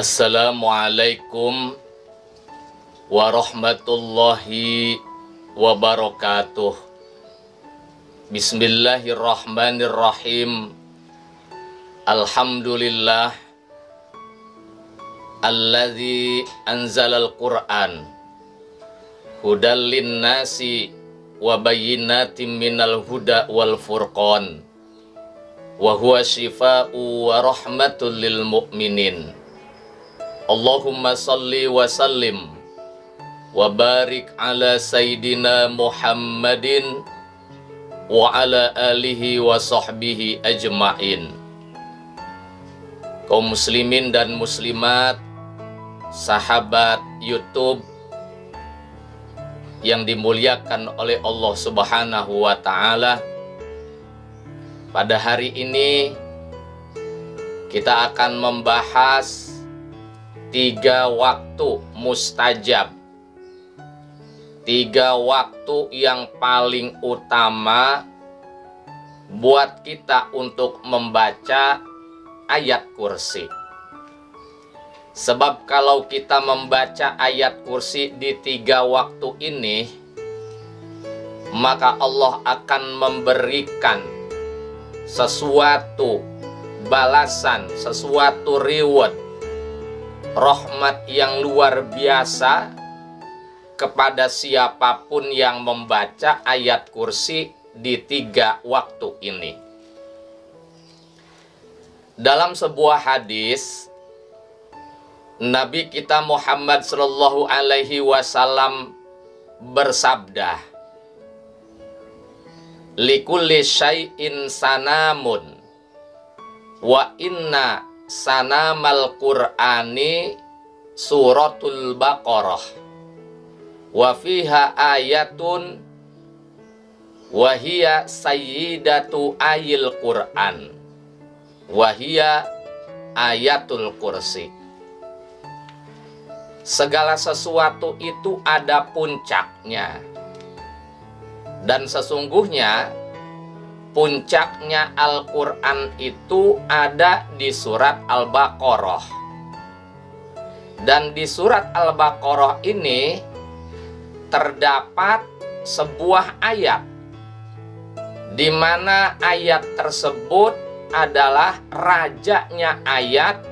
Assalamualaikum warahmatullahi wabarakatuh. Bismillahirrahmanirrahim. Alhamdulillah alladzi anzalal Qur'an hudal linnasi wa bayyinatin minal huda wal furqan wa huwa shifaa'u wa rahmatul lil mu'minin. Allahumma salli wa sallim wa barik ala sayyidina Muhammadin wa ala alihi wa sahbihi ajma'in. Kaum muslimin dan muslimat, sahabat YouTube yang dimuliakan oleh Allah Subhanahu wa ta'ala, pada hari ini kita akan membahas 3 waktu mustajab, 3 waktu yang paling utama buat kita untuk membaca ayat kursi. Sebab kalau kita membaca ayat kursi di 3 waktu ini, maka Allah akan memberikan sesuatu balasan, sesuatu reward, rahmat yang luar biasa kepada siapapun yang membaca ayat kursi di 3 waktu ini. Dalam sebuah hadis, Nabi kita Muhammad sallallahu alaihi wasallam bersabda, "Likulli syai'in sanamun wa inna sanamal Qur'ani suratul Baqarah wa fiha ayatun wa hiya sayyidatu ayil Qur'an wa hiya ayatul kursi." Segala sesuatu itu ada puncaknya, dan sesungguhnya puncaknya Al-Quran itu ada di surat Al-Baqarah. Dan di surat Al-Baqarah ini terdapat sebuah ayat, di mana ayat tersebut adalah rajanya ayat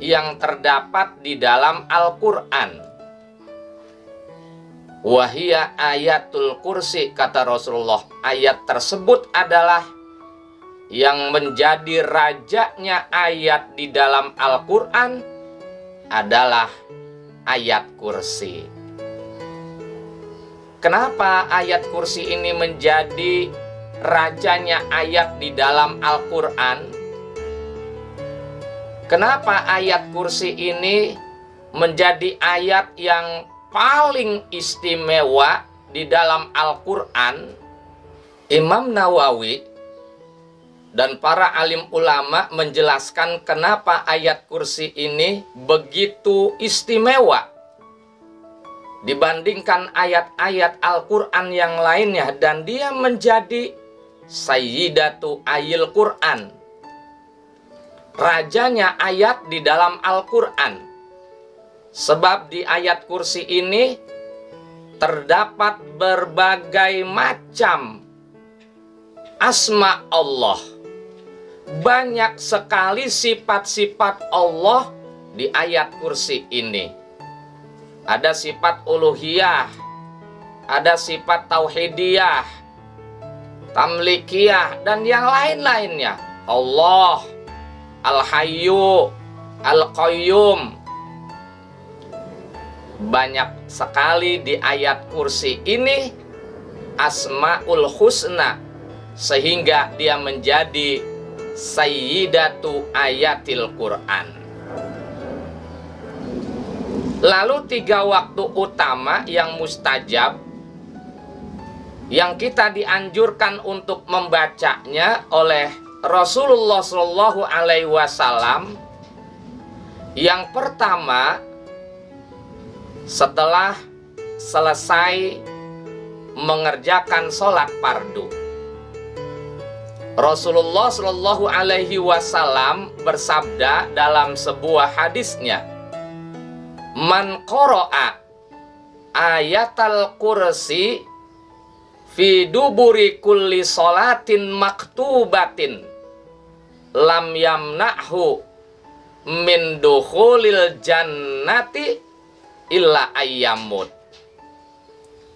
yang terdapat di dalam Al-Quran. Wahia ayatul kursi, kata Rasulullah. Ayat tersebut adalah yang menjadi rajanya ayat di dalam Al-Quran adalah ayat kursi. Kenapa ayat kursi ini menjadi rajanya ayat di dalam Al-Quran? Kenapa ayat kursi ini menjadi ayat yang paling istimewa di dalam Al-Quran? Imam Nawawi dan para alim ulama menjelaskan kenapa ayat kursi ini begitu istimewa dibandingkan ayat-ayat Al-Quran yang lainnya, dan dia menjadi sayyidatu ayil Quran, rajanya ayat di dalam Al-Quran. Sebab di ayat kursi ini terdapat berbagai macam asma Allah. Banyak sekali sifat-sifat Allah di ayat kursi ini. Ada sifat uluhiyah, ada sifat tauhidiyah, tamlikiyah, dan yang lain-lainnya. Allah, Al-Hayyu, Al-Qayyum. Banyak sekali di ayat kursi ini Asmaul Husna, sehingga dia menjadi sayyidatu ayatil Quran. Lalu 3 waktu utama yang mustajab yang kita dianjurkan untuk membacanya oleh Rasulullah Shallallahu Alaihi Wasallam. Yang pertama, setelah selesai mengerjakan sholat fardu. Rasulullah Shallallahu Alaihi Wasallam bersabda dalam sebuah hadisnya, "Man qara'a ayatal kursi fi duburi kulli salatin maktubatin lam yamna'hu min dukhulil jannati illa ayyamut."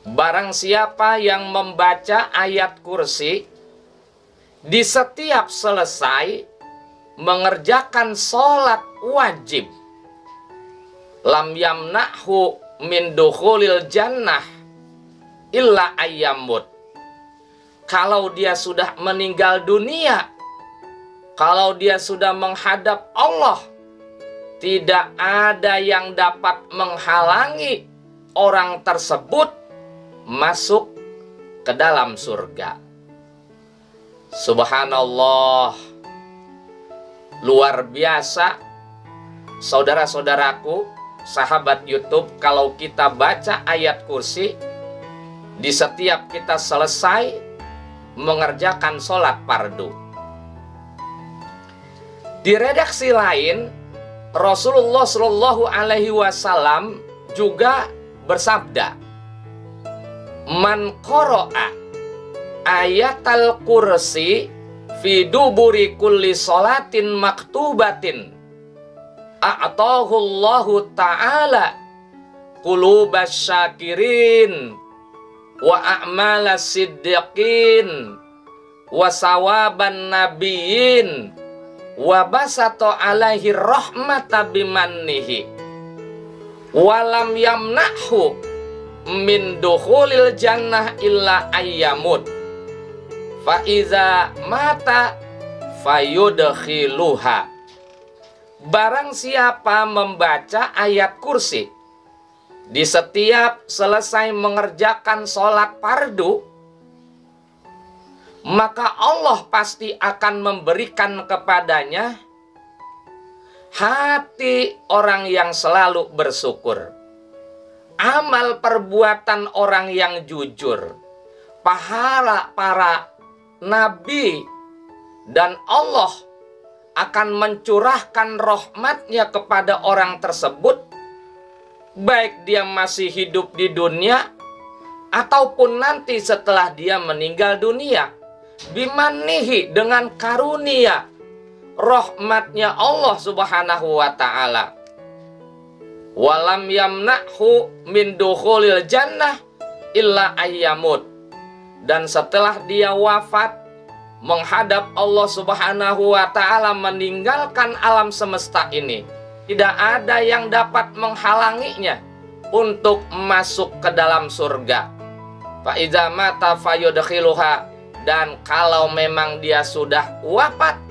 Barang siapa yang membaca ayat kursi di setiap selesai mengerjakan sholat wajib, lam yamna'hu min dukhulil jannah illa ayyamut. Kalau dia sudah meninggal dunia, kalau dia sudah menghadap Allah, tidak ada yang dapat menghalangi orang tersebut masuk ke dalam surga. Subhanallah, luar biasa. Saudara-saudaraku, sahabat YouTube, kalau kita baca ayat kursi di setiap kita selesai mengerjakan sholat fardu. Di redaksi lain, Rasulullah Shallallahu Alaihi Wasallam juga bersabda, "Man qara'a ayatal kursi fi duburi kulli salatin maktubatin a'tahu Allahu ta'ala qulubas syakirin wa a'malas siddiqin wa sawaban nabiyyin wa basata alaihi rahmata bimannihi walam yamna'hu min dukhulil jannah illa ayyamut fa iza mata fayudkhiluha." Barang siapa membaca ayat kursi di setiap selesai mengerjakan sholat fardu, maka Allah pasti akan memberikan kepadanya hati orang yang selalu bersyukur, amal perbuatan orang yang jujur, pahala para nabi, dan Allah akan mencurahkan rahmatnya kepada orang tersebut, baik dia masih hidup di dunia ataupun nanti setelah dia meninggal dunia, bimanihi, dengan karunia rahmatnya Allah Subhanahu wa ta'ala. Walam yamna'hu min dukhulil jannah illa ayyamut. Dan setelah dia wafat menghadap Allah Subhanahu wa ta'ala, meninggalkan alam semesta ini, tidak ada yang dapat menghalanginya untuk masuk ke dalam surga. Fa iza mata fayudkhiluha. Dan kalau memang dia sudah wafat,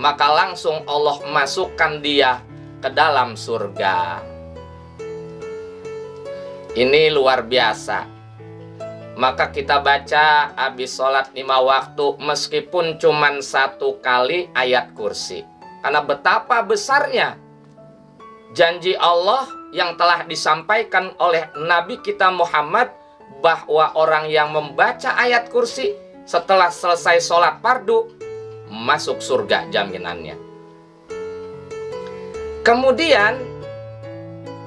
maka langsung Allah masukkan dia ke dalam surga. Ini luar biasa. Maka kita baca habis sholat 5 waktu, meskipun cuman 1 kali ayat kursi. Karena betapa besarnya janji Allah yang telah disampaikan oleh Nabi kita Muhammad, bahwa orang yang membaca ayat kursi setelah selesai sholat fardu masuk surga, jaminannya. Kemudian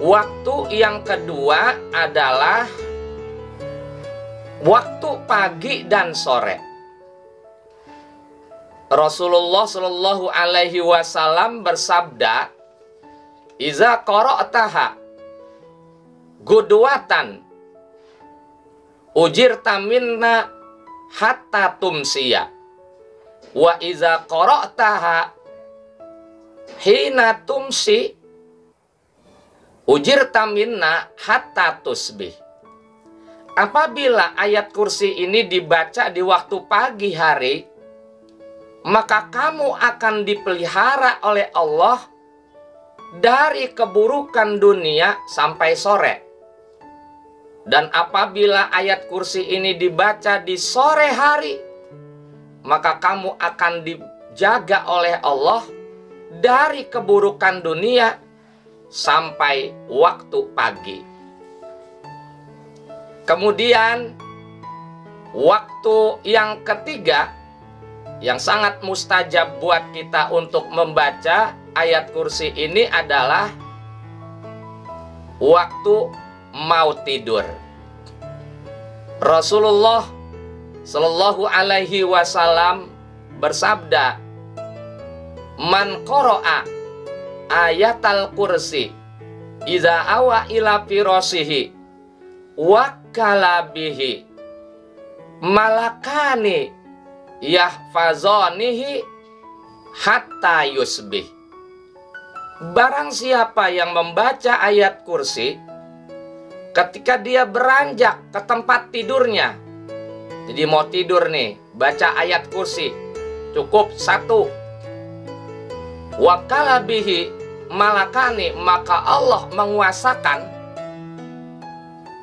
waktu yang kedua adalah waktu pagi dan sore. Rasulullah Shallallahu Alaihi Wasallam bersabda, "Iza qara'taha gudwatan ujirta minna hatta tumsiya, wa iza qara'taha hina tumsi ujirta minna hatta tusbih." Apabila ayat kursi ini dibaca di waktu pagi hari, maka kamu akan dipelihara oleh Allah dari keburukan dunia sampai sore. Dan apabila ayat kursi ini dibaca di sore hari, maka kamu akan dijaga oleh Allah dari keburukan dunia sampai waktu pagi. Kemudian waktu yang ketiga yang sangat mustajab buat kita untuk membaca ayat kursi ini adalah waktu mau tidur. Rasulullah Shallallahu Alaihi Wasallam bersabda, "Man qara'a ayatal kursi iza awa ila firasihi wakala bihi malakani yahfazanihi hatta yusbih." Barang siapa yang membaca ayat kursi ketika dia beranjak ke tempat tidurnya, jadi mau tidur nih, baca ayat kursi, cukup satu. Wakala bihi malakani, maka Allah menguasakan,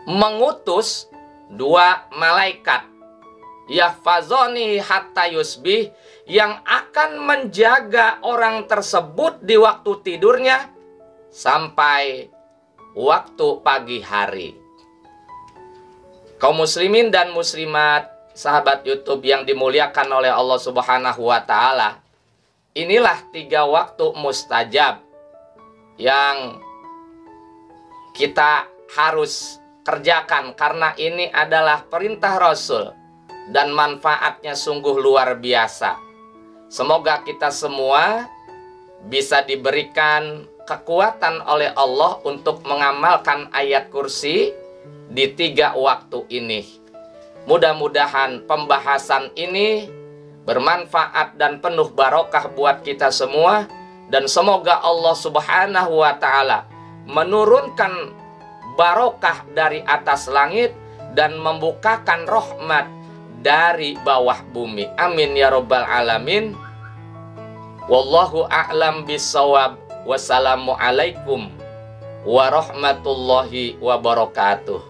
mengutus dua malaikat, yahfazoni hatta yusbih, yang akan menjaga orang tersebut di waktu tidurnya sampai waktu pagi hari. Kaum muslimin dan muslimat, sahabat YouTube yang dimuliakan oleh Allah Subhanahu wa Ta'ala, inilah 3 waktu mustajab yang kita harus kerjakan, karena ini adalah perintah Rasul dan manfaatnya sungguh luar biasa. Semoga kita semua bisa diberikan kekuatan oleh Allah untuk mengamalkan ayat kursi di 3 waktu ini. Mudah-mudahan pembahasan ini bermanfaat dan penuh barokah buat kita semua, dan semoga Allah Subhanahu wa Ta'ala menurunkan barokah dari atas langit dan membukakan rahmat dari bawah bumi. Amin ya rabbal alamin. Wallahu a'lam bissawab. Wassalamualaikum warahmatullahi wabarakatuh.